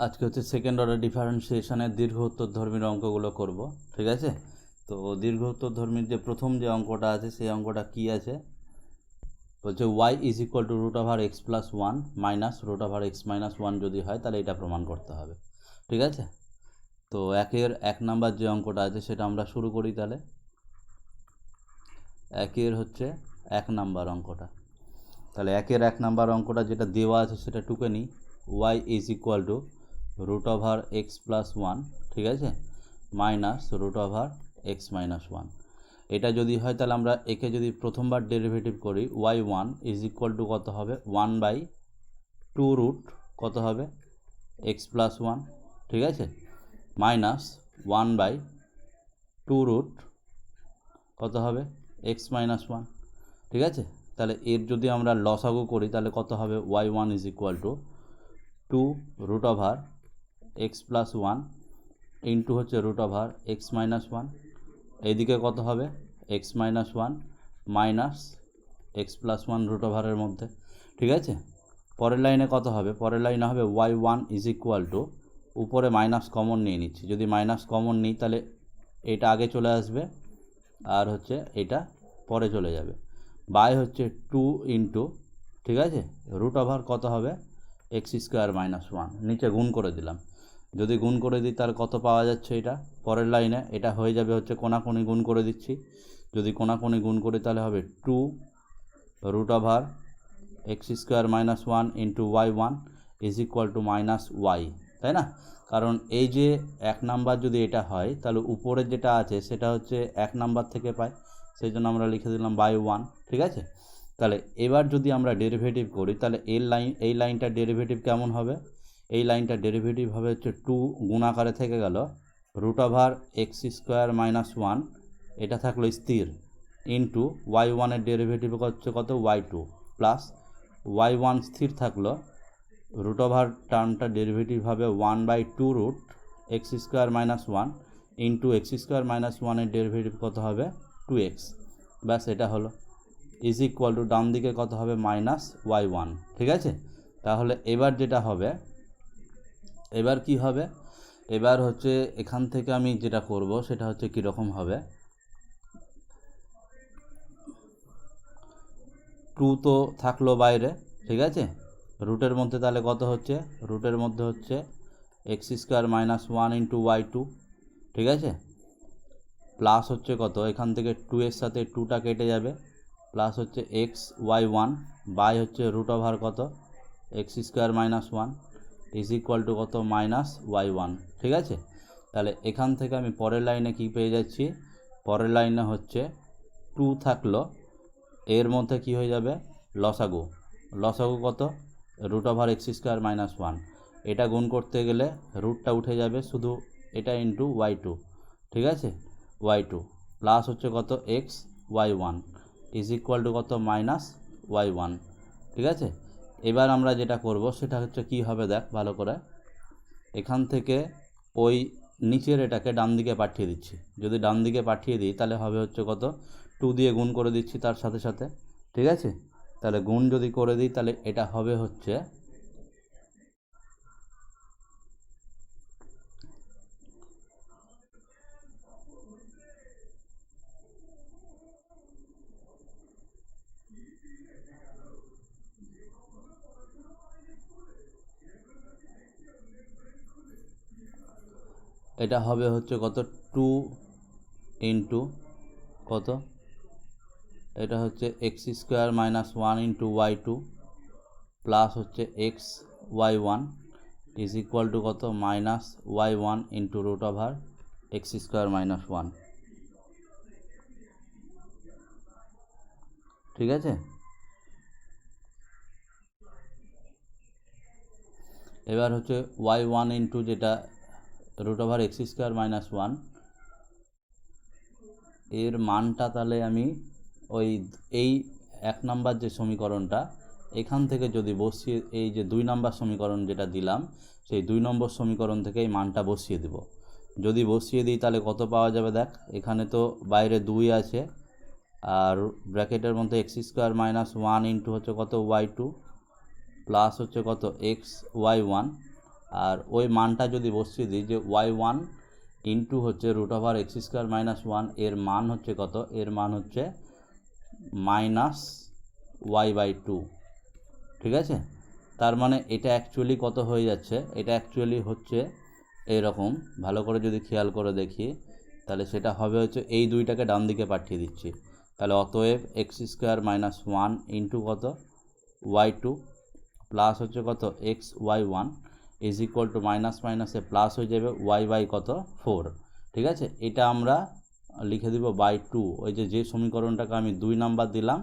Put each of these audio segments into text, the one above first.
আজকে হচ্ছে second order ডিফারেন্সিয়েশনের দীর্ঘ উত্তরধর্মীর অঙ্কগুলো করব, ঠিক আছে। তো দীর্ঘ উত্তরধর্মীর যে প্রথম যে অঙ্কটা আছে সেই অঙ্কটা কি আছে বলছে y is equal to root over x plus one minus root over x minus one যদি হয় তাহলে এটা প্রমাণ করতে হবে, ঠিক আছে। তো একের এক নাম্বার যে অঙ্কটা আছে সেটা আমরা শুরু করি। তাহলে একের হচ্ছে এক নাম্বার অঙ্কটা, তাহলে একের এক নাম্বার অঙ্কটা যেটা দেওয়া আছে সেটা টুকে নিই। y is equal to root over x plus one, ঠিক আছে, minus root over x minus one. এটা যদি হয় তাহলে আমরা একে যদি প্রথমবার ডেরিভেটিভ করি y1 ইজ ইকুয়াল টু কত হবে 1/2 রুট কত হবে এক্স প্লাস ওয়ান, ঠিক আছে, মাইনাস 1/2 রুট কত হবে এক্স মাইনাস ওয়ান, ঠিক আছে। তাহলে এর যদি আমরা লসাগু করি তাহলে কত হবে y1 is equal to 2 root over x plus one into হচ্ছে root over x minus one, এইদিকে কত হবে x minus one minus x plus one root ওভারের মধ্যে, ঠিক আছে। পরের লাইনে কত হবে, পরের লাইনে হবে y1 ইজ ইকুয়াল টু, উপরে মাইনাস কমন নিয়ে নিচ্ছি, যদি মাইনাস কমন নিই তাহলে এটা আগে চলে আসবে আর হচ্ছে এটা পরে চলে যাবে, বাই হচ্ছে 2 ইন্টু, ঠিক আছে, রুট ওভার কত হবে এক্স স্কোয়ার মাইনাস ওয়ান, নিচে গুণ করে দিলাম, যদি গুণ করে দিই তার কত পাওয়া যাচ্ছে এটা পরের লাইনে, এটা হয়ে যাবে হচ্ছে কোনাকুনি গুণ করে দিচ্ছি, যদি কোনাকুনি গুণ করি তাহলে হবে 2 root over x square minus one into y1 is equal to minus y, তাই না। কারণ এই যে এক নাম্বার যদি এটা হয় তাহলে উপরের যেটা আছে সেটা হচ্ছে এক নাম্বার থেকে পাই, সেই জন্য আমরা লিখে দিলাম y1, ঠিক আছে। তাহলে এবার যদি আমরা ডেরিভেটিভ করি তাহলে এই লাইনটার ডেরিভেটিভ কেমন হবে, এই লাইনটার ডেরিভেটিভ হবে হচ্ছে 2 গুণাকারে থেকে গেল root over x square minus one, এটা থাকলো স্থির, ইন্টু y1 এর ডেরিভেটিভ হচ্ছে কত y2 প্লাস y1 স্থির থাকলো, রুট ওভার টার্মটা ডেরিভেটিভ হবে 1/2 root x square minus one into x square minus ওয়ানের ডেরিভেটিভ কত হবে 2x, ব্যাস এটা হলো, ইজ ইকুয়াল টু ডান দিকে কত হবে মাইনাস y1, ঠিক আছে। তাহলে এবার যেটা হবে, এবার কি হবে, এবার হচ্ছে এখান থেকে আমি যেটা করব সেটা হচ্ছে কীরকম হবে, 2 তো থাকলো বাইরে, ঠিক আছে, রুটের মধ্যে তাহলে কত হচ্ছে, রুটের মধ্যে হচ্ছে x square minus one into y2, ঠিক আছে, প্লাস হচ্ছে কত এখান থেকে 2 এর সাথে 2টা কেটে যাবে, প্লাস হচ্ছে এক্স y1 বাই হচ্ছে রুট ওভার কত x square minus one is equal to কত মাইনাস y1, ঠিক আছে। তাহলে এখান থেকে আমি পরের লাইনে কি পেয়ে যাচ্ছি, পরের লাইনে হচ্ছে 2 থাকলো, এর মধ্যে কি হয়ে যাবে লসাগু, লসাগু কত root over x square minus one, এটা গুণ করতে গেলে রুটটা উঠে যাবে, শুধু এটা ইন্টু y2, ঠিক আছে, y2 প্লাস হচ্ছে কত x y1 is equal to কত মাইনাস y1, ঠিক আছে। এবার আমরা যেটা করব সেটা হচ্ছে কি হবে দেখ ভালো করে, এখান থেকে ওই নিচের এটাকে ডান দিকে পাঠিয়ে দিচ্ছি, যদি ডান দিকে পাঠিয়ে দিই তাহলে হবে হচ্ছে কত 2 দিয়ে গুণ করে দিচ্ছি তার সাথে সাথে, ঠিক আছে। তাহলে গুণ যদি করে দিই তাহলে এটা হবে হচ্ছে এটা হবে হচ্ছে কত 2 ইন্টু কত, এটা হচ্ছে x square minus one into y2 plus হচ্ছে x y1 is equal to কত minus y1 into root over x square minus one, ঠিক আছে। এবার হচ্ছে y1 ইন্টু যেটা root over x square minus one, এর মানটা তাহলে আমি ওই এই এক নাম্বার যে সমীকরণটা এখান থেকে যদি বসিয়ে, এই যে 2 নাম্বার সমীকরণ যেটা দিলাম সেই 2 নম্বর সমীকরণ থেকে এই মানটা বসিয়ে দেব, যদি বসিয়ে দিই তাহলে কত পাওয়া যাবে দেখ, এখানে তো বাইরে 2 আছে আর ব্র্যাকেটের মধ্যে x square minus one into হচ্ছে কত y2 প্লাস হচ্ছে কত এক্স y1, আর ওই মানটা যদি বসিয়ে দিই যে y1 ইন্টু হচ্ছে root over x square minus one, এর মান হচ্ছে কত, এর মান হচ্ছে মাইনাস y/2, ঠিক আছে। তার মানে এটা অ্যাকচুয়ালি কত হয়ে যাচ্ছে, এটা অ্যাকচুয়ালি হচ্ছে এরকম, ভালো করে যদি খেয়াল করে দেখি তাহলে সেটা হবে হচ্ছে এই দুইটাকে ডান দিকে পাঠিয়ে দিচ্ছি। তাহলে অতএব x square minus one into কত y2 প্লাস হচ্ছে কত x y1 is equal to minus মাইনাসে প্লাস হয়ে যাবে y কত 4, ঠিক আছে। এটা আমরা লিখে দিব বাই 2, ওই যে সমীকরণটাকে আমি 2 নাম্বার দিলাম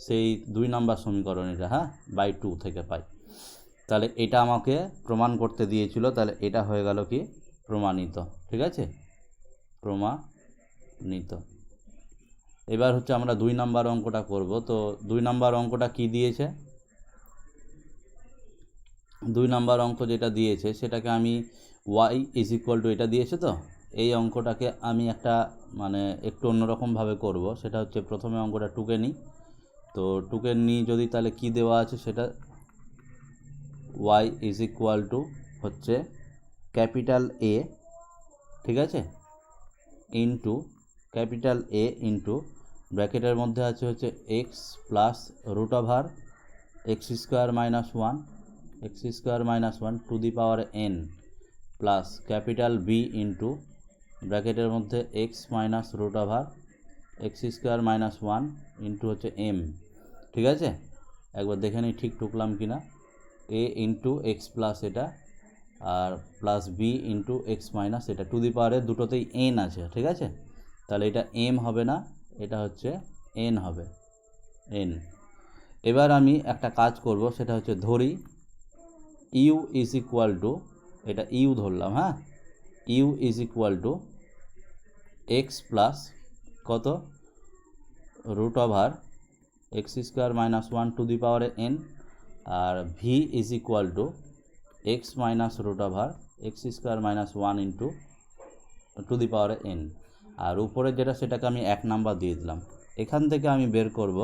সেই 2 নাম্বার সমীকরণ এটা, হ্যাঁ, বাই 2 থেকে পাই। তাহলে এটা আমাকে প্রমাণ করতে দিয়েছিল, তাহলে এটা হয়ে গেল কি প্রমাণিত, ঠিক আছে, প্রমাণিত। এবার হচ্ছে আমরা 2 নাম্বার অঙ্কটা করব। তো 2 নাম্বার অঙ্কটা কি দিয়েছে, 2 নাম্বার অঙ্ক যেটা দিয়েছে সেটাকে আমি y ইজ ইকুয়াল টু এটা দিয়েছে, তো এই অঙ্কটাকে আমি একটা মানে একটু অন্যরকমভাবে করব। সেটা হচ্ছে প্রথমে অঙ্কটা টুকে নিই, তো টুকে নিই যদি, তাহলে কি দেওয়া আছে সেটা y ইজ ইকুয়াল টু হচ্ছে ক্যাপিটাল A, ঠিক আছে, ইন্টু ক্যাপিটাল A ইন্টু ব্র্যাকেটের মধ্যে আছে হচ্ছে x plus root over x square minus one, x square minus one to the power n plus capital B into ব্র্যাকেটের মধ্যে x minus root over x square minus one into হচ্ছে m, ঠিক আছে। একবার দেখে নিই ঠিক টুকলাম কি না, a ইন্টু এক্স প্লাস এটা আর plus b into x minus এটা, টু দি পাওয়ারে দুটোতেই n আছে, ঠিক আছে। তাহলে এটা m হবে না, এটা হচ্ছে n হবে, n। এবার আমি একটা কাজ করব, সেটা হচ্ছে ধরি u ইজ ইকুয়াল টু, এটা u ধরলাম, হ্যাঁ, u is equal to x plus কত root over x square minus one to the পাওয়ারে n, আর v is equal to x minus root over x square minus one into to the পাওয়ারে n, আর উপরে যেটা সেটাকে আমি 1 number দিয়ে দিলাম। এখান থেকে আমি বের করব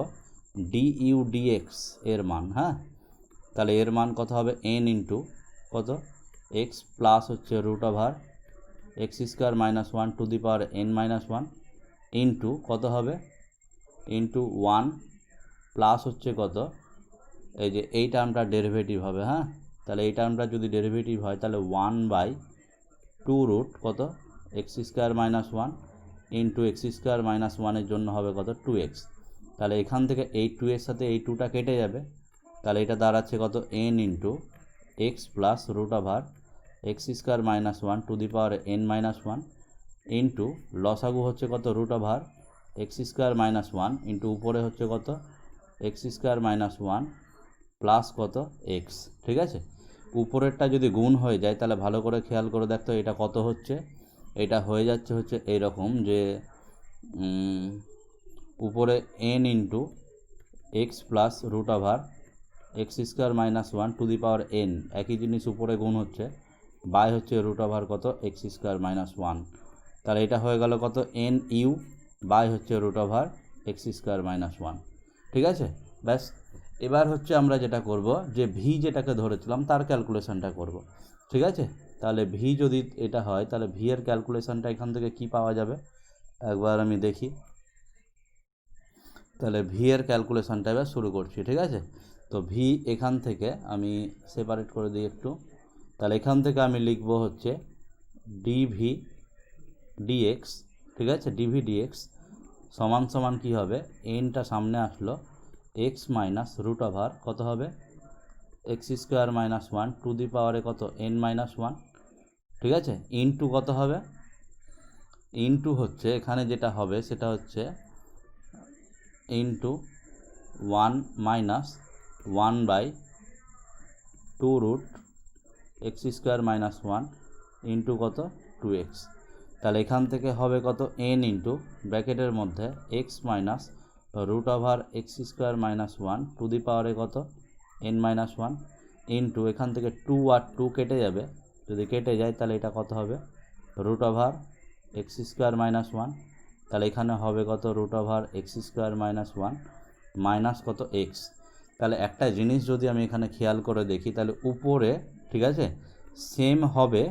du dx এর মান, হ্যাঁ। তাহলে এর মান কত হবে n ইন্টু কত এক্স প্লাস হচ্ছে root over x square minus one to the power n minus one into কত হবে ইন্টু 1 প্লাস হচ্ছে কত, এই যে এই টার্মটা ডেরিভেটিভ হবে, হ্যাঁ। তাহলে এই টার্মটা যদি ডেরিভেটিভ হয় তাহলে 1/2 রুট কত x square minus one into x square minus ওয়ানের জন্য হবে কত 2x। তাহলে এখান থেকে এই 2 এর সাথে এই 2টা কেটে যাবে, তাহলে এটা দাঁড়াচ্ছে কত n into x plus root over x square minus one to the power n minus one into লসাগু হচ্ছে কত root over x square minus one into উপরে হচ্ছে কত x square minus one plus কত এক্স, ঠিক আছে। উপরেরটা যদি গুণ হয়ে যায় তাহলে ভালো করে খেয়াল করে দেখতে এটা কত হচ্ছে, এটা হয়ে যাচ্ছে হচ্ছে এইরকম যে উপরে n into x plus root over x square minus one to the power n, একই জিনিস উপরে গুণ হচ্ছে, বাই হচ্ছে রুট ওভার কত এক্স স্কোয়ার মাইনাস ওয়ান। তাহলে এটা হয়ে গেল কত n ইউ বাই হচ্ছে root over x square minus one, ঠিক আছে। ব্যাস, এবার হচ্ছে আমরা যেটা করব যে ভি যেটাকে ধরেছিলাম তার ক্যালকুলেশনটা করব, ঠিক আছে। তাহলে ভি যদি এটা হয় তাহলে ভি এর ক্যালকুলেশনটা এখান থেকে কি পাওয়া যাবে একবার আমি দেখি। তাহলে ভি এর ক্যালকুলেশনটা এবার শুরু করছি, ঠিক আছে। তো ভি এখান থেকে আমি সেপারেট করে দিই একটু, তাহলে এখান থেকে আমি লিখব হচ্ছে ডিভি ডিএক্স, ঠিক আছে, ডিভি ডিএক্স সমান সমান কী হবে, এনটা সামনে আসলো এক্স মাইনাস রুট ওভার কত হবে x square minus one to the পাওয়ারে কত n মাইনাস ওয়ান, ঠিক আছে, ইনটু কত হবে, ইনটু হচ্ছে এখানে যেটা হবে সেটা হচ্ছে into 1 minus 1/2 root x square minus one into কত 2x। তাহলে এখান থেকে হবে কত n ইন্টু ব্র্যাকেটের মধ্যে x minus root over x square minus one to the পাওয়ারে কত n মাইনাস ওয়ান ইন্টু এখান থেকে 2 আর 2 কেটে যাবে, যদি কেটে যায় তাহলে এটা কত হবে root over x square minus one, তাহলে এখানে হবে কত root over x square minus one minus কত এক্স। তাহলে একটা জিনিস যদি আমি এখানে খেয়াল করে দেখি তাহলে উপরে, ঠিক আছে, সেম হবে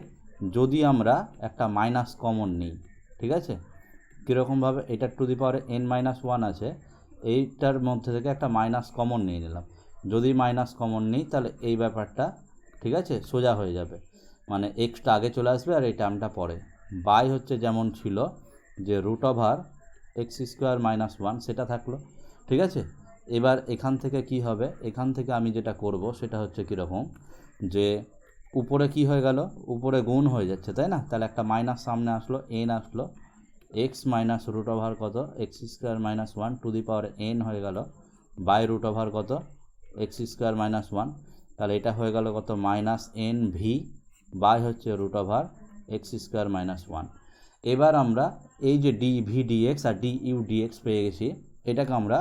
যদি আমরা একটা মাইনাস কমন নিই। ঠিক আছে, কীরকমভাবে, এটার টু দি পাওয়ার n-1 আছে, এইটার মধ্যে থেকে একটা মাইনাস কমন নিয়ে নিলাম। যদি মাইনাস কমন নিই তাহলে এই ব্যাপারটা ঠিক আছে সোজা হয়ে যাবে, মানে এক্সটা আগে চলে আসবে আর এই টার্মটা পরে। বাই হচ্ছে যেমন ছিল যে x² - 1 সেটা থাকলো। ঠিক আছে, এবার এখান থেকে কি হবে, এখান থেকে আমি যেটা করব সেটা হচ্ছে কীরকম, যে উপরে কি হয়ে গেল, উপরে গুণ হয়ে যাচ্ছে তাই না, তাহলে একটা মাইনাস সামনে আসলো, n আসলো, x - কত x² - 1 two the power n হয়ে গেল বাই কত x² - 1, তাহলে এটা হয়ে গেল কত -nv বাই হচ্ছে x² - 1। এবার আমরা এই যে dv dx আর du dx পেয়ে গেছি, এটাকে আমরা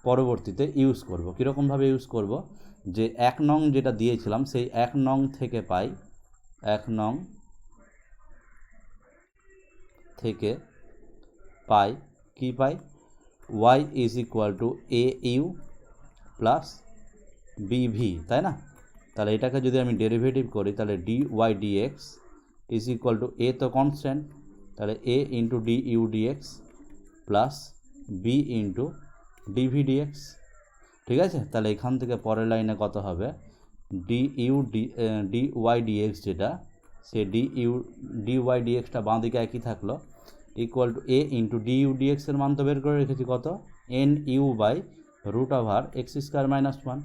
পরবর্তীতে ইউজ করব। কীরকমভাবে ইউজ করব, যে 1 নং যেটা দিয়েছিলাম সেই 1 নং থেকে পাই, 1 নং থেকে পাই কি পাই, y = au + bv, তাই না। তাহলে এটাকে যদি আমি ডেরিভেটিভ করি তাহলে dy dx = a তো কনস্ট্যান্ট, তাহলে a × du dx plus b × dv dx। ঠিক আছে, তাহলে এখান থেকে পরের লাইনে কত হবে, dy dx যেটা, সে dy dxটা বাঁ দিকে একই থাকলো, equal to a × du dx এর মান তো বের করে রেখেছি কত nu/√x² - 1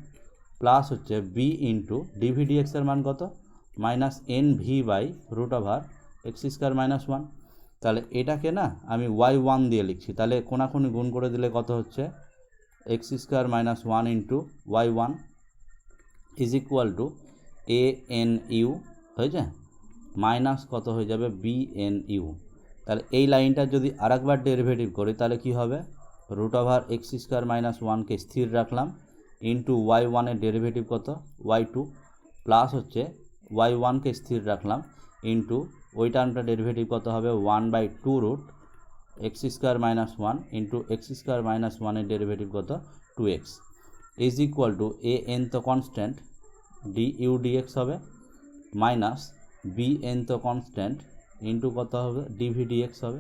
প্লাস হচ্ছে b × dv dx এর মান কত -nv/√x² - 1। তাহলে এটাকে না আমি y1 দিয়ে লিখছি, তাহলে কোনাকুনি গুণ করে দিলে কত হচ্ছে x² - 1 × y1 = anu হয়েছে, মাইনাস কত হয়ে যাবে bnu। তাহলে এই লাইনটার যদি আরেকবার ডেরিভেটিভ করি তাহলে কি হবে, √x² - 1কে স্থির রাখলাম ইন্টু y1 এর ডেরিভেটিভ কত y2 প্লাস হচ্ছে y1কে স্থির রাখলাম ইন্টু ওই টার্মটা ডেরিভেটিভ কত হবে 1/2√x² - 1 ইন্টু x² - 1 এর ডেরিভেটিভ কত 2x = an তো কনস্ট্যান্ট du dx হবে মাইনাস bn তো কনস্ট্যান্ট ইন্টু কত হবে dv dx হবে।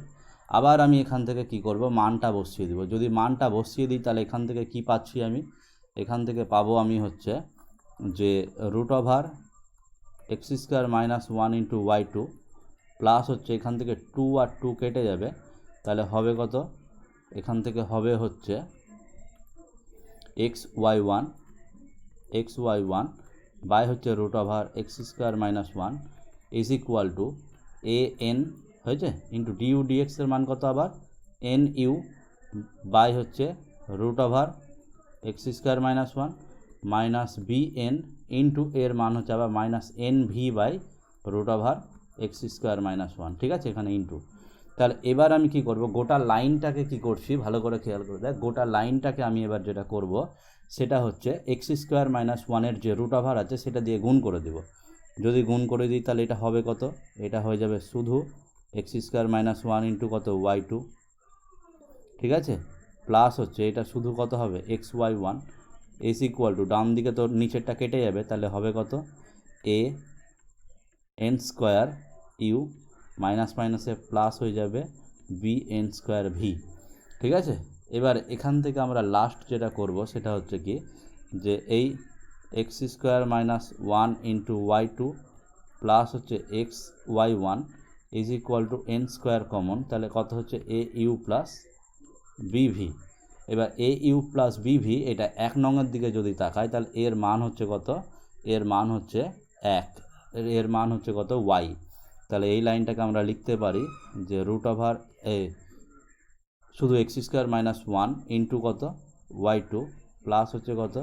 আবার আমি এখান থেকে কি করব, মানটা বসিয়ে দিব। যদি মানটা বসিয়ে দিই তাহলে এখান থেকে কি পাচ্ছি, আমি এখান থেকে পাবো আমি হচ্ছে যে √x² - 1 × y2 প্লাস হচ্ছে এখান থেকে 2 আর 2 কেটে যাবে, তাহলে হবে কত, এখান থেকে হবে হচ্ছে xy1 বাই হচ্ছে √x² - 1 = an হয়েছে ইন্টু du dx এর মান কত আবার nu বাই হচ্ছে √x² - 1 মাইনাস bn ইন্টু এর মান হচ্ছে আবার -nv/√x² - 1। ঠিক আছে, এখানে ইন্টু। তাহলে এবার আমি কি করব, গোটা লাইনটাকে কি করছি ভালো করে খেয়াল করে দেখ, গোটা লাইনটাকে আমি এবার যেটা করব সেটা হচ্ছে x² - 1 এর যে √, আছে সেটা দিয়ে গুণ করে দেব। যদি গুণ করে দিই তাহলে এটা হবে কত, এটা হয়ে যাবে শুধু x² - 1 ইন্টু কত y2, ঠিক আছে, প্লাস হচ্ছে এটা শুধু কত হবে xy1 = ডান দিকে তো নিচেরটা কেটে যাবে, তাহলে হবে কত a n² u মাইনাস মাইনাসে প্লাস হয়ে যাবে bn² v। ঠিক আছে, এবার এখান থেকে আমরা লাস্ট যেটা করব সেটা হচ্ছে কি, যে এই x² - 1 × y2 প্লাস হচ্ছে xy1 = n² কমন, তাহলে কত হচ্ছে au প্লাস bv। এবার au প্লাস bv এটা 1 নংয়ের দিকে যদি তাকায় তাহলে এর মান হচ্ছে কত, এর মান হচ্ছে 1, এর মান হচ্ছে কত y। তাহলে এই লাইনটাকে আমরা লিখতে পারি যে শুধু x² - 1 ইন্টু কত y2 প্লাস হচ্ছে কত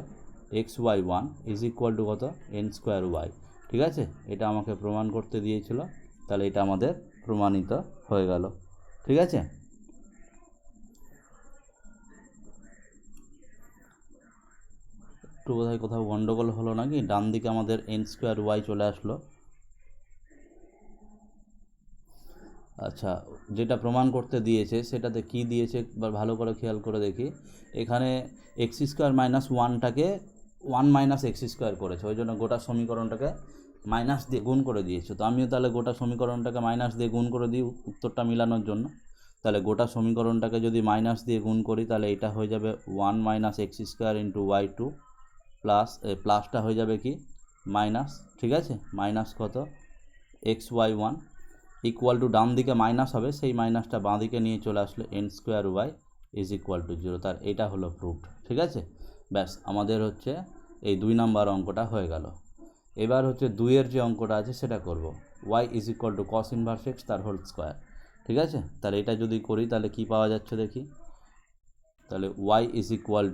xy1 = কত n²y। ঠিক আছে, এটা আমাকে প্রমাণ করতে দিয়েছিল, তাহলে এটা আমাদের প্রমাণিত হয়ে গেল। ঠিক আছে, একটু বোধহয় কোথাও গন্ডগোল হলো নাকি, ডান দিকে আমাদের n² চলে আসলো। আচ্ছা, যেটা প্রমাণ করতে দিয়েছে সেটাতে কি দিয়েছে একবার ভালো করে খেয়াল করে দেখি। এখানে x² - 1টাকে 1 - x² করেছে, ওই জন্য গোটা সমীকরণটাকে মাইনাস দিয়ে গুণ করে দিয়েছে, তো আমিও তাহলে গোটা সমীকরণটাকে মাইনাস দিয়ে গুণ করে দিই উত্তরটা মিলানোর জন্য। তাহলে গোটা সমীকরণটাকে যদি মাইনাস দিয়ে গুণ করি তাহলে এটা হয়ে যাবে 1 minus x square into y two plus প্লাসটা হয়ে যাবে কি মাইনাস, ঠিক আছে, মাইনাস কত x y one equal to ডান দিকে মাইনাস হবে, সেই মাইনাসটা বাঁ দিকে নিয়ে চলে আসলো n square y is equal to 0। তার এটা হলো প্রুফড, ঠিক আছে। ব্যাস আমাদের হচ্ছে এই 2 নাম্বার অঙ্কটা হয়ে গেল। এবার হচ্ছে 2-এর যে অঙ্কটা আছে সেটা করব, y is equal to cos inverse x তার হোল স্কোয়ার, ঠিক আছে। তাহলে এটা যদি করি তাহলে কি পাওয়া যাচ্ছে দেখি, তাহলে y is equal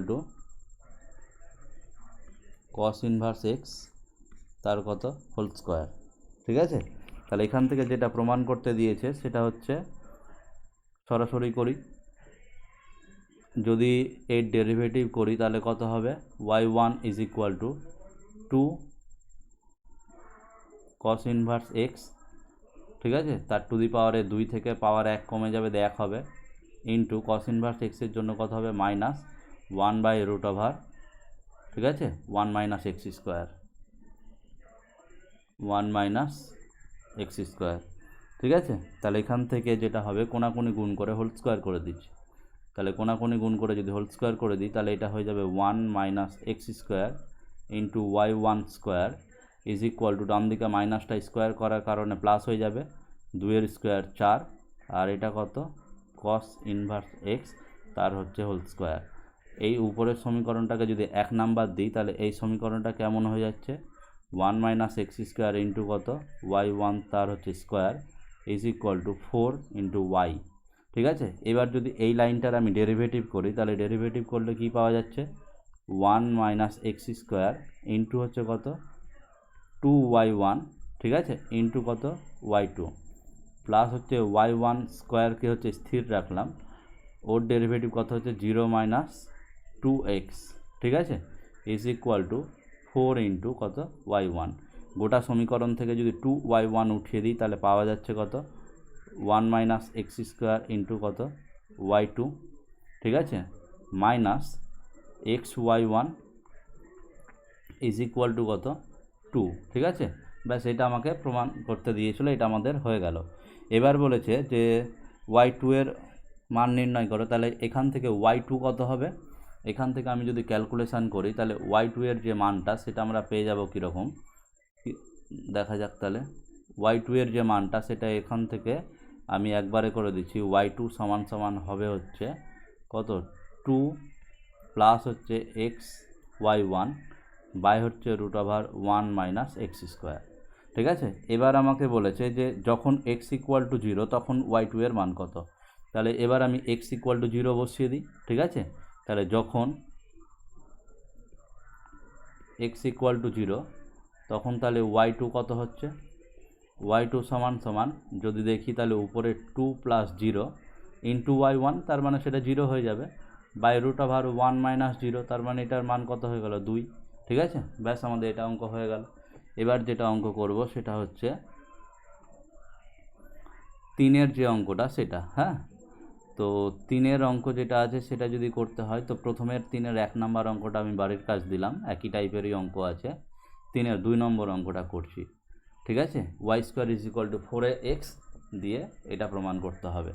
to cos inverse x তার কত হোল স্কোয়ার, ঠিক আছে। তাহলে এখান থেকে যেটা প্রমাণ করতে দিয়েছে সেটা হচ্ছে সরাসরি করি, যদি এর ডেরিভেটিভ করি তাহলে কত হবে y1 is equal to 2 cos inverse x, ঠিক আছে, তার টু দি পাওয়ারে 2 থেকে পাওয়ার 1 কমে যাবে 1 হবে, ইন্টু কস ইনভার্স এক্সের জন্য কত হবে মাইনাস 1/√, ঠিক আছে, 1 minus x square, 1 minus x square, ঠিক আছে। তাহলে এখান থেকে যেটা হবে কোনাকুনি গুণ করে হোল স্কোয়ার করে দিচ্ছি, তাহলে কোনাকুনি গুণ করে যদি হোল স্কোয়ার করে দিই তাহলে এটা হয়ে যাবে 1 minus x square into y one square is equal to ডান দিকে মাইনাসটা স্কোয়ার করার কারণে প্লাস হয়ে যাবে 2-এর স্কোয়ার 4, আর এটা কত কস ইনভার্স এক্স তার হচ্ছে হোল স্কোয়ার। এই উপরের সমীকরণটাকে যদি 1 নাম্বার দিই তাহলে এই সমীকরণটা কেমন হয়ে যাচ্ছে 1 মাইনাস এক্স স্কোয়ার ইন্টু কত ওয়াই ওয়ান তার হচ্ছে square is equal to 4 into y, ঠিক আছে। এবার যদি এই লাইনটার আমি ডেরিভেটিভ করি তাহলে ডেরিভেটিভ করলে কি পাওয়া যাচ্ছে 1 মাইনাস এক্স স্কোয়ার ইন্টু হচ্ছে কত 2y1, ঠিক আছে, ইন্টু কত y2 প্লাস হচ্ছে y1 স্কোয়ারকে হচ্ছে স্থির রাখলাম, ওর ডেরিভেটিভ কত হচ্ছে 0 মাইনাস 2x, ঠিক আছে, ইজ ইকুয়াল টু 4 ইন্টু কত y1। গোটা সমীকরণ থেকে যদি 2y1 উঠিয়ে দিই তাহলে পাওয়া যাচ্ছে কত 1 মাইনাস এক্স স্কোয়ার ইন্টু কত y2, ঠিক আছে, minus x y one is equal to কত 2, ঠিক আছে। ব্যাস এটা আমাকে প্রমাণ করতে দিয়েছিল, এটা আমাদের হয়ে গেল। এবার বলেছে যে y2 এর মান নির্ণয় করো, তাহলে এখান থেকে y2 কত হবে, এখান থেকে আমি যদি ক্যালকুলেশান করি তাহলে y2 এর যে মানটা সেটা আমরা পেয়ে যাব কীরকম দেখা যাক। তাহলে y2 এর যে মানটা সেটা এখান থেকে আমি একবারে করে দিচ্ছি, y2 সমান সমান হবে হচ্ছে কত 2 প্লাস হচ্ছে এক্স y1 বাই হচ্ছে √1 মাইনাস এক্স স্কোয়ার, ঠিক আছে। এবার আমাকে বলেছে যে যখন x ইকুয়াল টু 0 তখন y2 এর মান কত, তাহলে এবার আমি x ইকুয়াল টু 0 বসিয়ে দিই, ঠিক আছে। তাহলে যখন x ইকুয়াল টু 0 তখন তাহলে y2 কত হচ্ছে y2 সমান সমান যদি দেখি তাহলে উপরে 2 প্লাস 0 ইন্টু y1, তার মানে সেটা 0 হয়ে যাবে, বাই √1 মাইনাস 0, তার মানে এটার মান কত হয়ে গেল 2, ঠিক আছে। ব্যাস আমাদের এটা অঙ্ক হয়ে গেল। এবার যেটা অঙ্ক করব সেটা হচ্ছে 3-এর যে অঙ্কটা সেটা, হ্যাঁ। তো 3-এর অঙ্ক যেটা আছে সেটা যদি করতে হয় তো প্রথমের 3-এর 1 নাম্বার অঙ্কটা আমি বাড়ির কাজ দিলাম, একই টাইপেরই অঙ্ক আছে। 3-এর 2 নম্বর অঙ্কটা করছি, ঠিক আছে। Y square is equal to 4x দিয়ে এটা প্রমাণ করতে হবে।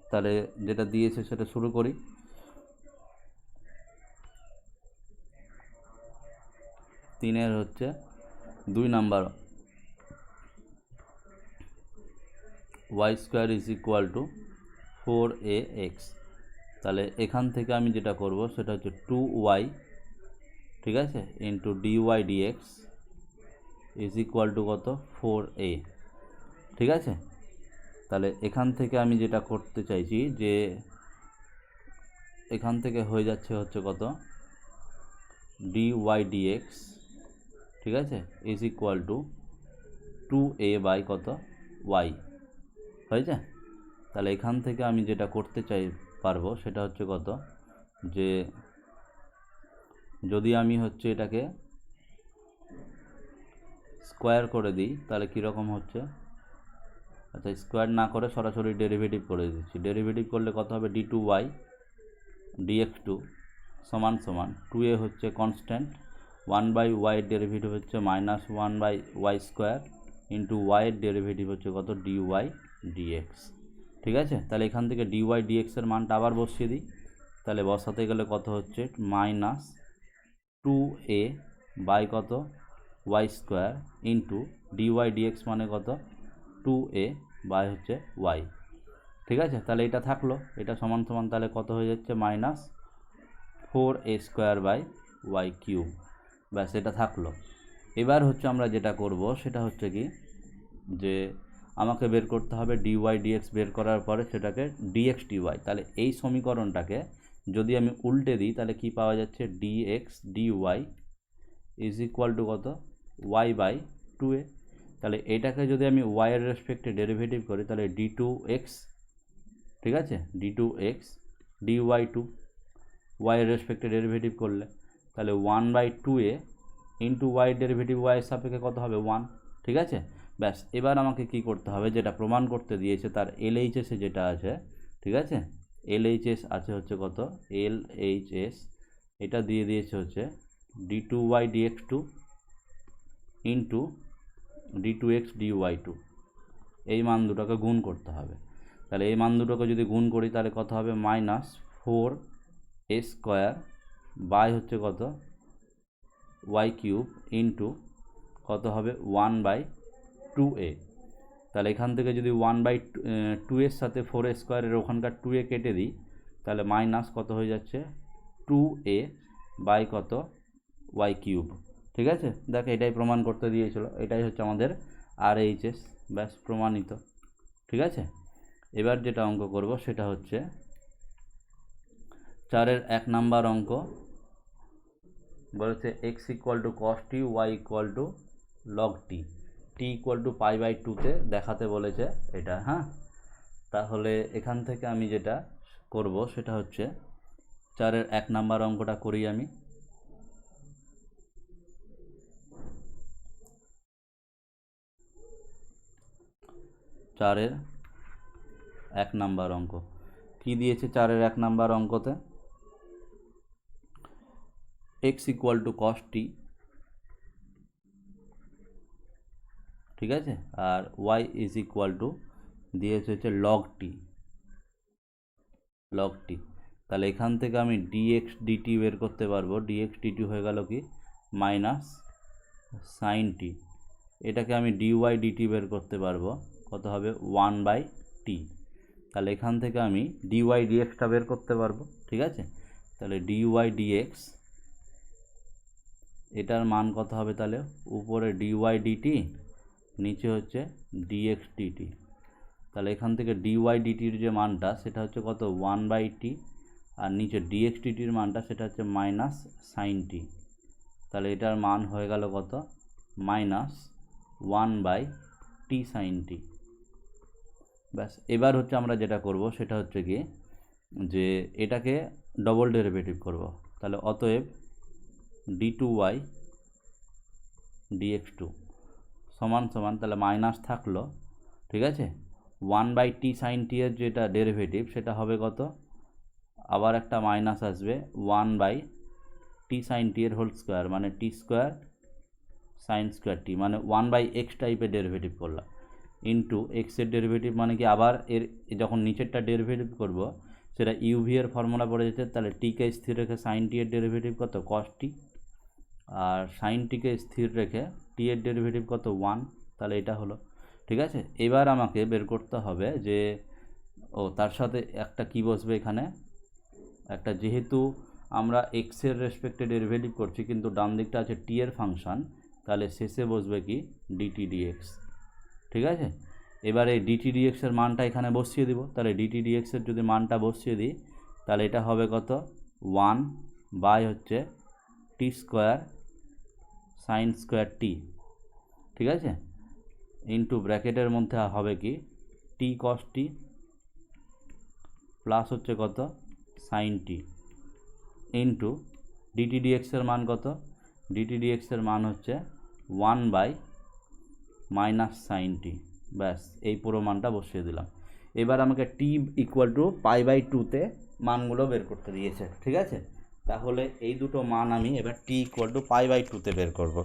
তাহলে যেটা দিয়েছে সেটা শুরু করি। তিনের হচ্ছে 2 number y square is equal to 4ax, তাহলে এখান থেকে আমি যেটা করব সেটা হচ্ছে 2y, ঠিক আছে, into dy dx is equal to কত 4a, ঠিক আছে। তাহলে এখান থেকে আমি যেটা করতে চাইছি যে এখান থেকে হয়ে যাচ্ছে হচ্ছে কত dy dx, ঠিক আছে, is equal to 2a by কত y হয়েছে। তাহলে এখান থেকে আমি যেটা করতে চাই পারবো সেটা হচ্ছে কত যে যদি আমি হচ্ছে এটাকে স্কোয়ার করে দিই তাহলে কীরকম হচ্ছে, আচ্ছা স্কোয়ার না করে সরাসরি ডেরিভেটিভ করে দিচ্ছি। ডেরিভেটিভ করলে কত হবে d2y dx2 সমান সমান 2a হচ্ছে কনস্ট্যান্ট, 1/y এর ডেরিভেটিভ হচ্ছে -1/y স্কোয়ার ইন্টু y এর ডেরিভেটিভ হচ্ছে কত dy dx। ঠিক আছে, তাহলে এখান থেকে dy dx এর মানটা আবার বসিয়ে দিই। তাহলে বসাতে গেলে কত হচ্ছে -2a বাই কত y square into dy dx মানে কত 2a বাই হচ্ছে y। ঠিক আছে, তাহলে এটা থাকলো, এটা সমান সমান তাহলে কত হয়ে যাচ্ছে -4a square by y cube. ব্যাস এটা থাকলো। এবার হচ্ছে আমরা যেটা করব সেটা হচ্ছে কি, যে আমাকে বের করতে হবে dy dx, বের করার পরে সেটাকে dx dy। তাহলে এই সমীকরণটাকে যদি আমি উল্টে দিই তাহলে কি পাওয়া যাচ্ছে, dx dy is equal to কত y/2a। তাহলে এটাকে যদি আমি y এর রেসপেক্টে ডেরিভেটিভ করি তাহলে d2x, ঠিক আছে, d2x dy2 y এর রেসপেক্টে ডেরিভেটিভ করলে তাহলে 1/2a into y derivative y এর সাপেক্ষে কত হবে 1। ঠিক আছে, ব্যাস এবার আমাকে কি করতে হবে, যেটা প্রমাণ করতে দিয়েছে তার LHS যেটা আছে, ঠিক আছে, LHS আছে হচ্ছে কত LHS, এটা দিয়ে দিয়েছে হচ্ছে d2y dx2 into d2x dy2, এই মান দুটোকে গুণ করতে হবে। তাহলে এই মান দুটোকে যদি গুণ করি তাহলে কত হবে -4a স্কোয়ার বাই হচ্ছে কত y কিউব ইন্টু কত হবে 1/2a। তাহলে এখান থেকে যদি 1/2 এর সাথে 4a স্কোয়ারের ওখানকার 2a কেটে দিই তাহলে মাইনাস কত হয়ে যাচ্ছে 2a বাই কত y কিউব। ঠিক আছে, দেখো এটাই প্রমাণ করতে দিয়েছিল, এটাই হচ্ছে আমাদের RHS, ব্যাস প্রমাণিত। ঠিক আছে, এবার যেটা অঙ্ক করব সেটা হচ্ছে 4-এর 1 নাম্বার অঙ্ক। বলেছে x = cos t, y = log t, t = π/2 দেখাতে বলেছে এটা। হ্যাঁ, তাহলে এখান থেকে আমি যেটা করব সেটা হচ্ছে 4-এর 1 নাম্বার অঙ্কটা করি আমি। চারের 1 নাম্বার অঙ্ক কি দিয়েছে, 4-এর 1 নাম্বার অঙ্কতে x = cos t, ঠিক আছে, আর y দিয়েছে হচ্ছে log t। তাহলে এখান থেকে আমি dx dt বের করতে পারবো, dx dt হয়ে গেল কি মাইনাস সাইন t। এটাকে আমি dy dt বের করতে পারবো, কত হবে 1/t। তাহলে এখান থেকে আমি dy dxটা বের করতে পারবো। ঠিক আছে, তাহলে dy dx এটার মান কত হবে, তাহলে উপরে dy dt, নিচে হচ্ছে dx dt। তাহলে এখান থেকে dy dtর যে মানটা সেটা হচ্ছে কত 1/t, আর নিচে dx dtর মানটা সেটা হচ্ছে মাইনাস সাইন t। তাহলে এটার মান হয়ে গেল কত -1/t সাইন t। ব্যাস এবার হচ্ছে আমরা যেটা করব সেটা হচ্ছে কি, যে এটাকে ডবল ডেরিভেটিভ করব। তাহলে অতএব d2y dx2 সমান সমান, তাহলে মাইনাস থাকলো, ঠিক আছে, 1/t সাইন t এর যেটা ডেরিভেটিভ সেটা হবে কত, আবার একটা মাইনাস আসবে 1/t সাইন t এর হোল স্কোয়ার, মানে t square sine square t, মানে 1/x টাইপের ডেরিভেটিভ করলাম, ইন্টু এক্সের ডেরিভেটিভ মানে কি আবার এর যখন নিচেরটা ডেরিভেটিভ করব সেটা ইউভি এর ফর্মুলা পড়ে যেতে, তাহলে টিকে স্থির রেখে সাইন টি এর ডেরিভেটিভ কত cos t, আর সাইন টিকে স্থির রেখে টি এর ডেরিভেটিভ কত 1। তাহলে এটা হলো। ঠিক আছে, এবার আমাকে বের করতে হবে যে তার সাথে একটা কি বসবে এখানে, একটা, যেহেতু আমরা এক্সের রেসপেক্টে ডেরিভেটিভ করছি কিন্তু ডান দিকটা আছে টি এর ফাংশন, তাহলে শেষে বসবে কি ডিটি ডিএক্স। ঠিক আছে, এবার এই ডিটি ডিএক্স এর মানটা এখানে বসিয়ে দিব। তাহলে ডিটি ডিএক্স এর যদি মানটা বসিয়ে দিই তাহলে এটা হবে কত 1 হচ্ছে টি স্কোয়ার সাইন স্কোয়ার টি, ঠিক আছে, ইন্টু ব্র্যাকেটের মধ্যে হবে কি টি কস টি প্লাস হচ্ছে কত সাইন টি, ইন্টু ডিটি ডিএক্স এর মান কত, ডিটি ডিএক্স এর মান হচ্ছে 1 মাইনাস সাইন টি। ব্যাস এই পুরো মানটা বসিয়ে দিলাম। এবার আমাকে টি ইকুয়াল টু π/2 মানগুলো বের করতে দিয়েছে। ঠিক আছে, তাহলে এই দুটো মান আমি এবার টি ইকুয়াল টু পাই বাই টুতে বের করব।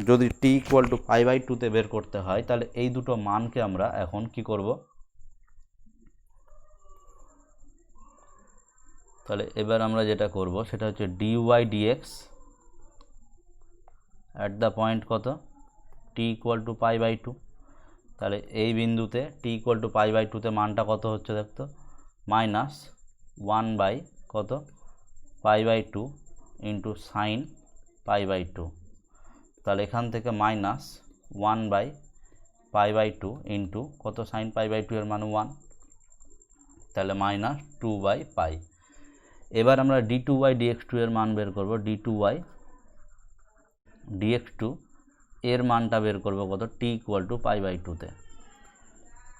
যদি টি ইকুয়াল টু পাই বাই টুতে বের করতে হয় তাহলে এই দুটো মানকে আমরা এখন কি করব, তাহলে এবার আমরা যেটা করব সেটা হচ্ছে d y d x at the point কত, t equal to pi by two. তাহলে এই বিন্দুতে t equal to pi by টুতে মানটা কত হচ্ছে দেখতো, মাইনাস 1 বাই কত, pi by two into sine pi by two. তাহলে এখান থেকে minus 1 by pi by two into কত, সাইন পাই বাই টু এর মান 1, তাহলে মাইনাস 2 বাই পাই। এবার আমরা d two y dx two এর মান বের করব, d two y dx two এর মানটা বের করব কত, t equal to pi by টুতে।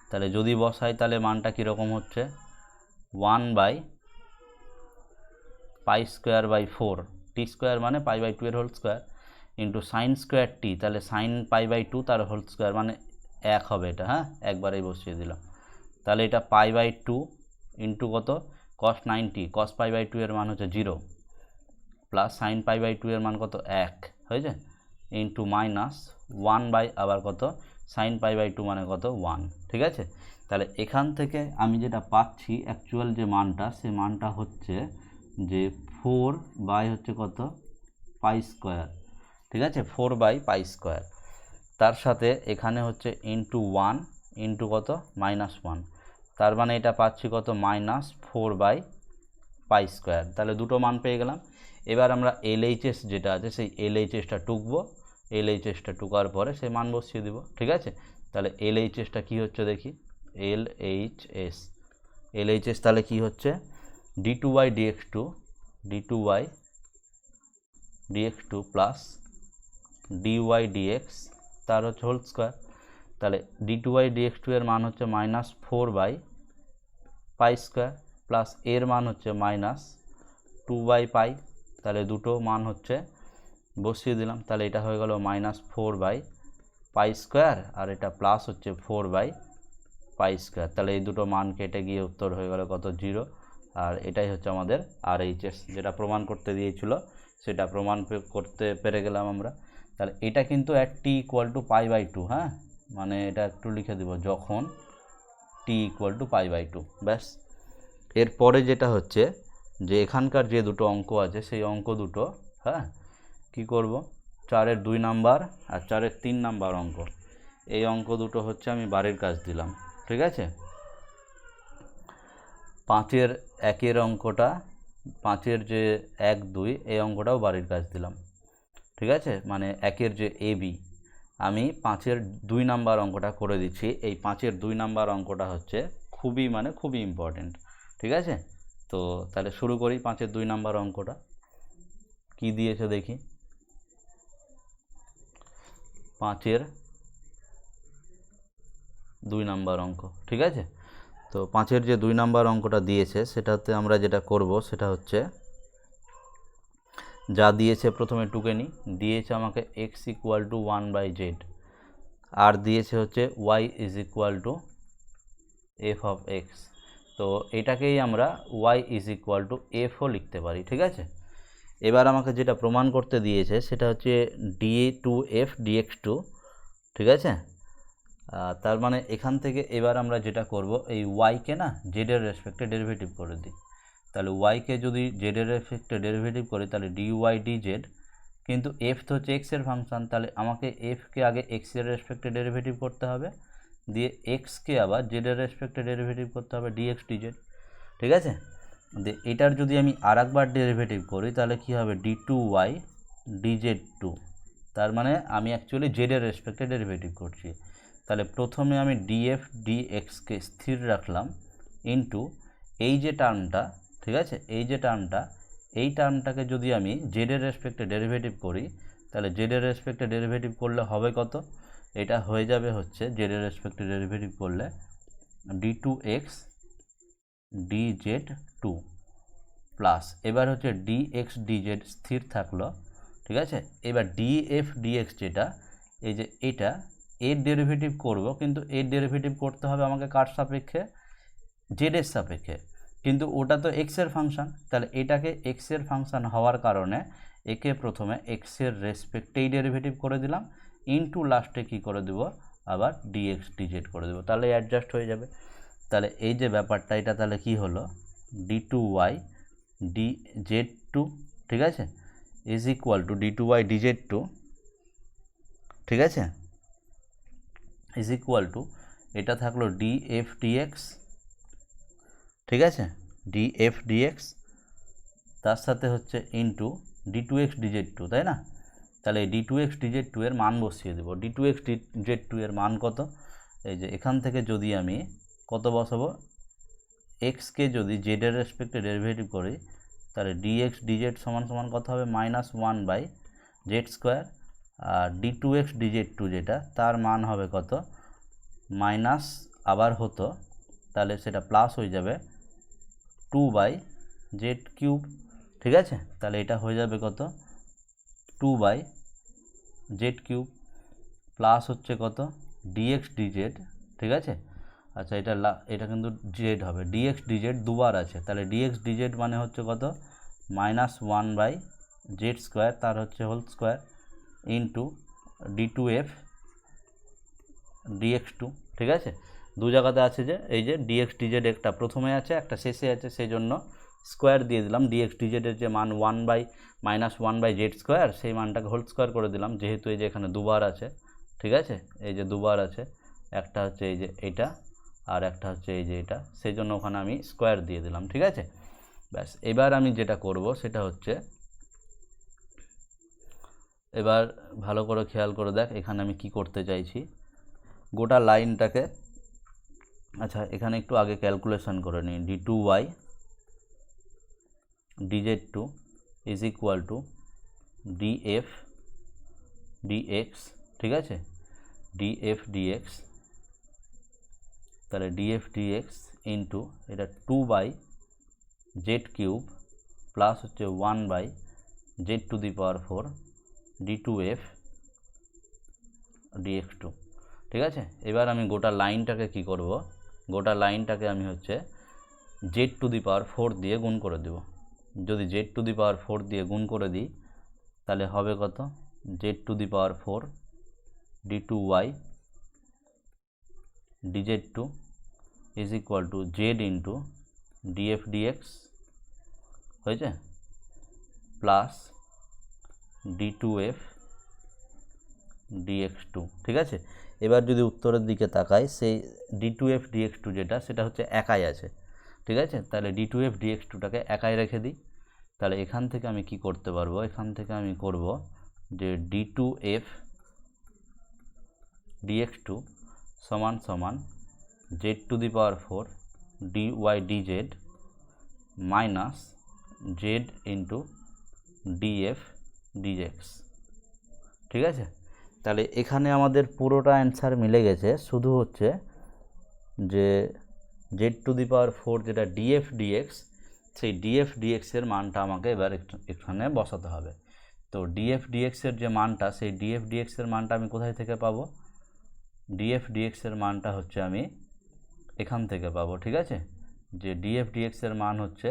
তাহলে যদি বসাই তাহলে মানটা কীরকম হচ্ছে, 1 by pi square by 4, t square মানে পাই বাই টু এর whole square, into sine square t, তাহলে সাইন পাই বাই টু তার হোল স্কোয়ার মানে 1 হবে এটা, হ্যাঁ একবারেই বসিয়ে দিলাম। তাহলে এটা পাই বাই টু ইন্টু কত, কস 90, কস পাই বাই টু এর মান হচ্ছে 0, plus sine pi by two এর মান কত 1 হয়েছে, ইন্টু মাইনাস 1 বাই আবার কত, সাইন পাই বাই টু মানে কত 1, ঠিক আছে। তাহলে এখান থেকে আমি যেটা পাচ্ছি অ্যাকচুয়াল যে মানটা, সে মানটা হচ্ছে যে 4 বাই হচ্ছে কত, পাই স্কোয়ার, ঠিক আছে, 4 বাই পাই স্কোয়ার, তার সাথে এখানে হচ্ছে ইন্টু 1 ইন্টু কত, মাইনাস 1, তার মানে এটা পাচ্ছি কত, মাইনাস 4 বাই পাই স্কোয়ার। তাহলে দুটো মান পেয়ে গেলাম। এবার আমরা এলএইচএস যেটা আছে সেই এলএইচএসটা টুকবো, এলএইচএসটা টুকার পরে সেই মান বসিয়ে দিব, ঠিক আছে। তাহলে এলএইচএসটা কী হচ্ছে দেখি, এলএইচএস তাহলে কি হচ্ছে, d two y dx two, d two y dx two plus dy dx তার হচ্ছে হোল স্কোয়ার। তাহলে d two y dx two এর মান হচ্ছে minus 4 by pi square, plus এর মান হচ্ছে মাইনাস 2 বাই পাই। তাহলে দুটো মান হচ্ছে বসিয়ে দিলাম, তাহলে এটা হয়ে গেল মাইনাস 4 বাই পাই স্কোয়ার, আর এটা প্লাস হচ্ছে 4 বাই পাই স্কোয়ার। তাহলে এই দুটো মান কেটে গিয়ে উত্তর হয়ে গেল কত, 0। আর এটাই হচ্ছে আমাদের আরএইচএস, যেটা প্রমাণ করতে দিয়েছিল সেটা প্রমাণ করতে পেরে গেলাম আমরা। তাহলে এটা কিন্তু at t equal to pi by two, হ্যাঁ মানে এটা একটু লিখে দিব, যখন t equal to pi by two, ব্যাস। এরপরে যেটা হচ্ছে যে এখানকার যে দুটো অঙ্ক আছে সেই অঙ্ক দুটো, হ্যাঁ কি করব, 4-এর 2 নাম্বার আর 4-এর 3 নাম্বার অঙ্ক, এই অঙ্ক দুটো হচ্ছে আমি বাড়ির কাজ দিলাম, ঠিক আছে। 5-এর 1-এর অঙ্কটা, 5-এর যে 1, 2 এই অঙ্কটাও বাড়ির কাজ দিলাম, ঠিক আছে। মানে 1-এর যে এ বি, আমি 5-এর 2 নাম্বার অঙ্কটা করে দিচ্ছি। এই 5-এর 2 নাম্বার অঙ্কটা হচ্ছে খুবই ইম্পর্টেন্ট, ঠিক আছে। তো তাহলে শুরু করি 5-এর 2 নাম্বার অঙ্কটা। কি দিয়েছে দেখি, 5-এর 2 নাম্বার অঙ্ক, ঠিক আছে। তো 5-এর যে 2 নাম্বার অঙ্কটা দিয়েছে সেটাতে আমরা যেটা করব সেটা হচ্ছে, যা দিয়েছে প্রথমে টুকে নিই, দিয়েছে আমাকে x equal to 1 by z, আর দিয়েছে হচ্ছে y is equal to f of x. তো এটাকেই আমরা ওয়াই ইজ ইকুয়াল টু এফও লিখতে পারি, ঠিক আছে। এবার আমাকে যেটা প্রমাণ করতে দিয়েছে সেটা হচ্ছে d two f dx two, ঠিক আছে। তার মানে এখান থেকে এবার আমরা যেটা করব, এই ওয়াইকে না জেডের রেসপেক্টে ডেরিভেটিভ করে দিই। তাহলে ওয়াইকে যদি জেডের রেসপেক্টে ডেরিভেটিভ করি তাহলে ডি ওয়াই ডি জেড, কিন্তু এফ তো হচ্ছে এক্সের ফাংশান, তাহলে আমাকে এফকে আগে এক্সের রেসপেক্টে ডেরিভেটিভ করতে হবে, দিয়ে এক্সকে আবার জেডের রেসপেক্টে ডেরিভেটিভ করতে হবে ডিএক্স ডিজেড, ঠিক আছে। দিয়ে এটার যদি আমি আর একবার ডেরিভেটিভ করি তাহলে কি হবে, d two y dz two, তার মানে আমি অ্যাকচুয়ালি জেডের রেসপেক্টে ডেরিভেটিভ করছি। তাহলে প্রথমে আমি ডিএফ ডিএক্সকে স্থির রাখলাম ইন্টু এই যে টার্মটা, ঠিক আছে, এই যে টার্মটা, এই টার্মটাকে যদি আমি জেডের রেসপেক্টে ডেরিভেটিভ করি তাহলে জেডের রেসপেক্টে ডেরিভেটিভ করলে হবে কত, এটা হয়ে যাবে হচ্ছে জেডের রেসপেক্টে ডেরিভেটিভ করলে d two x d z two plus, এবার হচ্ছে ডি এক্স ডি জেড স্থির থাকলো, ঠিক আছে। এবার ডিএফ ডিএক্স যেটা, এই যে এটা এর ডেরিভেটিভ করব, কিন্তু এর ডেরিভেটিভ করতে হবে আমাকে কার সাপেক্ষে, জেডের সাপেক্ষে। কিন্তু ওটা তো এক্সের ফাংশান, তাহলে এটাকে এক্সের ফাংশান হওয়ার কারণে একে প্রথমে এক্সের রেসপেক্টেই ডেরিভেটিভ করে দিলাম, ইনটু লাস্টে কী করে দেবো আবার ডিএক্স ডিজেড করে দেবো, তাহলে অ্যাডজাস্ট হয়ে যাবে। তাহলে এই যে ব্যাপারটা এটা তাহলে কি হলো, d2y dz2, ঠিক আছে, is equal two d2y dz2, ঠিক আছে, ইজ ইকুয়াল টু এটা থাকলো df dx, ঠিক আছে, df dx, তার সাথে হচ্ছে ইনটু d2x dz2, তাই না? তাহলে এই d2x dz2 এর মান বসিয়ে দেবো। d2x dz2 এর মান কত, এই যে এখান থেকে যদি আমি কত বসাবো, এক্সকে যদি জেডের রেসপেক্টে ডেরিভেটিভ করি তাহলে dx dz সমান সমান কত হবে, -1/z², আর d2x dz2 যেটা তার মান হবে কত, মাইনাস আবার হতো তাহলে সেটা প্লাস হয়ে যাবে 2/z³, ঠিক আছে, তাহলে এটা হয়ে যাবে কত, 2/z³ প্লাস হচ্ছে কত dx dz, ঠিক আছে, আচ্ছা এটা কিন্তু জেড হবে, dx dz দুবার আছে, তাহলে dx dz মানে হচ্ছে কত, -1/z², তার হচ্ছে whole square, into d2f dx2, ঠিক আছে, দু জায়গাতে আছে যে এই যে dx dz একটা প্রথমে আছে একটা শেষে আছে, সেই জন্য স্কোয়ার দিয়ে দিলাম, dx dz এর যে মান -1/z², সেই মানটাকে হোল স্কোয়ার করে দিলাম, যেহেতু এই যে এখানে দুবার আছে, ঠিক আছে, এই যে দুবার আছে, একটা হচ্ছে এই যে এটা আর একটা হচ্ছে এই যে এটা, সেই জন্য ওখানে আমি স্কোয়ার দিয়ে দিলাম, ঠিক আছে। ব্যাস, এবার আমি যেটা করব সেটা হচ্ছে, এবার ভালো করে খেয়াল করে দেখ এখানে আমি কি করতে চাইছি, গোটা লাইনটাকে, আচ্ছা এখানে একটু আগে ক্যালকুলেশন করে নিই, d2y dz2 is equal two df dx, ঠিক আছে, df dx, তাহলে df dx ইন্টু এটা 2/z³ প্লাস হচ্ছে 1/z⁴ d2f dx2, ঠিক আছে। এবার আমি গোটা লাইনটাকে কি করব, গোটা লাইনটাকে আমি হচ্ছে z⁴ দিয়ে গুণ করে দেব, যদি z⁴ দিয়ে গুণ করে দিই তাহলে হবে কত, z⁴ d2y dz2 is equal to Z into df dx হয়েছে, প্লাস d2f dx2, ঠিক আছে। এবার যদি উত্তরের দিকে তাকাই, সেই d2f dx2 যেটা সেটা হচ্ছে একাই আছে, ঠিক আছে, তাহলে d2f dx2টাকে একাই রেখে দিই, তাহলে এখান থেকে আমি কি করতে পারবো, এখান থেকে আমি করব যে d2f dx2 সমান সমান z⁴ dy dz minus z into df dx, ঠিক আছে। তাহলে এখানে আমাদের পুরোটা অ্যান্সার মিলে গেছে, শুধু হচ্ছে যে z⁴ যেটা df dx, সেই df dx এর মানটা আমাকে এবার এখানে বসাতে হবে। তো df dx এর যে মানটা, সেই df dx এর মানটা আমি কোথায় থেকে পাবো, df dx এর মানটা হচ্ছে আমি এখান থেকে পাবো, ঠিক আছে, যে df dx এর মান হচ্ছে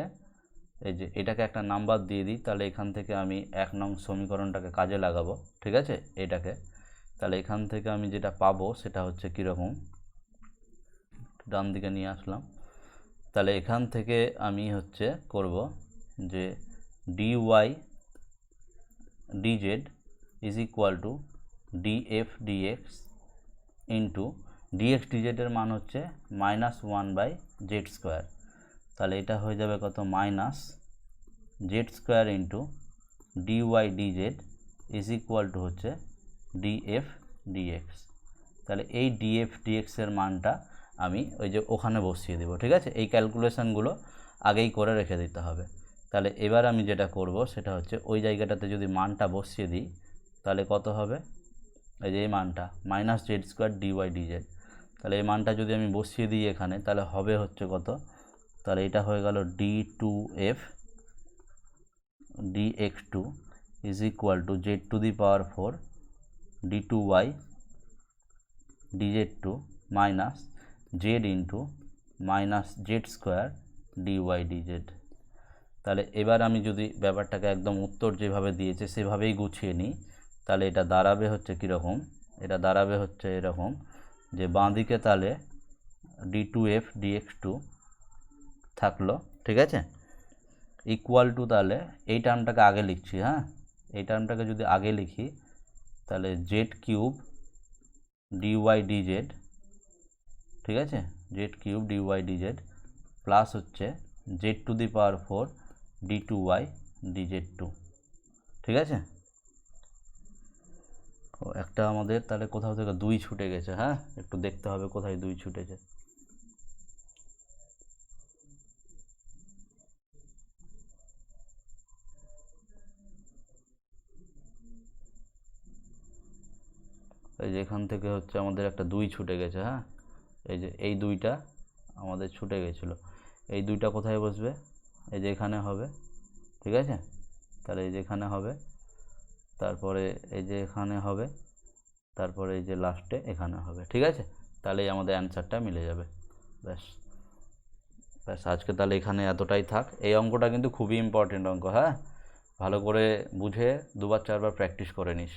এই যে এটাকে একটা নাম্বার দিয়ে দিই, তাহলে এখান থেকে আমি 1 নং সমীকরণটাকে কাজে লাগাবো, ঠিক আছে, এটাকে, তাহলে এখান থেকে আমি যেটা পাবো সেটা হচ্ছে কীরকম, ডান দিকে নিয়ে আসলাম, তাহলে এখান থেকে আমি হচ্ছে করব যে dy dz is equal two df dx into dx dz এর মান হচ্ছে -1/z², তাহলে এটা হয়ে যাবে কত, -z² into dy dz is equal two হচ্ছে df dx, তাহলে এই df dx এর মানটা আমি ওই যে ওখানে বসিয়ে দেবো, ঠিক আছে, এই ক্যালকুলেশানগুলো আগেই করে রেখে দিতে হবে। তাহলে এবার আমি যেটা করব সেটা হচ্ছে ওই জায়গাটাতে যদি মানটা বসিয়ে দিই তাহলে কত হবে, এই যে এই মানটা -z² dy dz, তাহলে এই মানটা যদি আমি বসিয়ে দিই এখানে তাহলে হবে হচ্ছে কত, তাহলে এটা হয়ে গেল d2f dx2 is equal to z⁴ d2y dz2 minus z into -z² dy dz. তাহলে এবার আমি যদি ব্যাপারটাকে একদম উত্তর যেভাবে দিয়েছে সেভাবেই গুছিয়ে নিই, তাহলে এটা দাঁড়াবে হচ্ছে কীরকম, এটা দাঁড়াবে হচ্ছে এরকম যে বাঁ দিকে তাহলে d2f dx2 থাকলো, ঠিক আছে, ইকুয়াল টু, তাহলে এই টার্মটাকে আগে লিখছি, হ্যাঁ, এই টার্মটাকে যদি আগে লিখি তাহলে জেড কিউব ডিওয়াই ডিজেড, ঠিক আছে, z cube d y d z plus হচ্ছে z to the power 4 d2y dz2, ঠিক আছে। একটা আমাদের তাহলে কোথাও থেকে 2 ছুটে গেছে, হ্যাঁ, একটু দেখতে হবে কোথায় 2 ছুটেছে। এই যে এখান থেকে হচ্ছে আমাদের একটা 2 ছুটে গেছে, হ্যাঁ, এই যে এই 2টা আমাদের ছুটে গেছিলো, এই 2টা কোথায় বসবে, এই যে এখানে হবে, ঠিক আছে, তাহলে এই যে এখানে হবে, তারপরে এই যে এখানে হবে, তারপরে এই যে লাস্টে এখানে হবে, ঠিক আছে, তাহলেই আমাদের অ্যান্সারটা মিলে যাবে। ব্যাস ব্যাস, আজকে তাহলে এখানে এতটাই থাক। এই অঙ্কটা কিন্তু খুবই ইম্পর্টেন্ট অঙ্ক, হ্যাঁ, ভালো করে বুঝে 2বার 4বার প্র্যাকটিস করে নিস।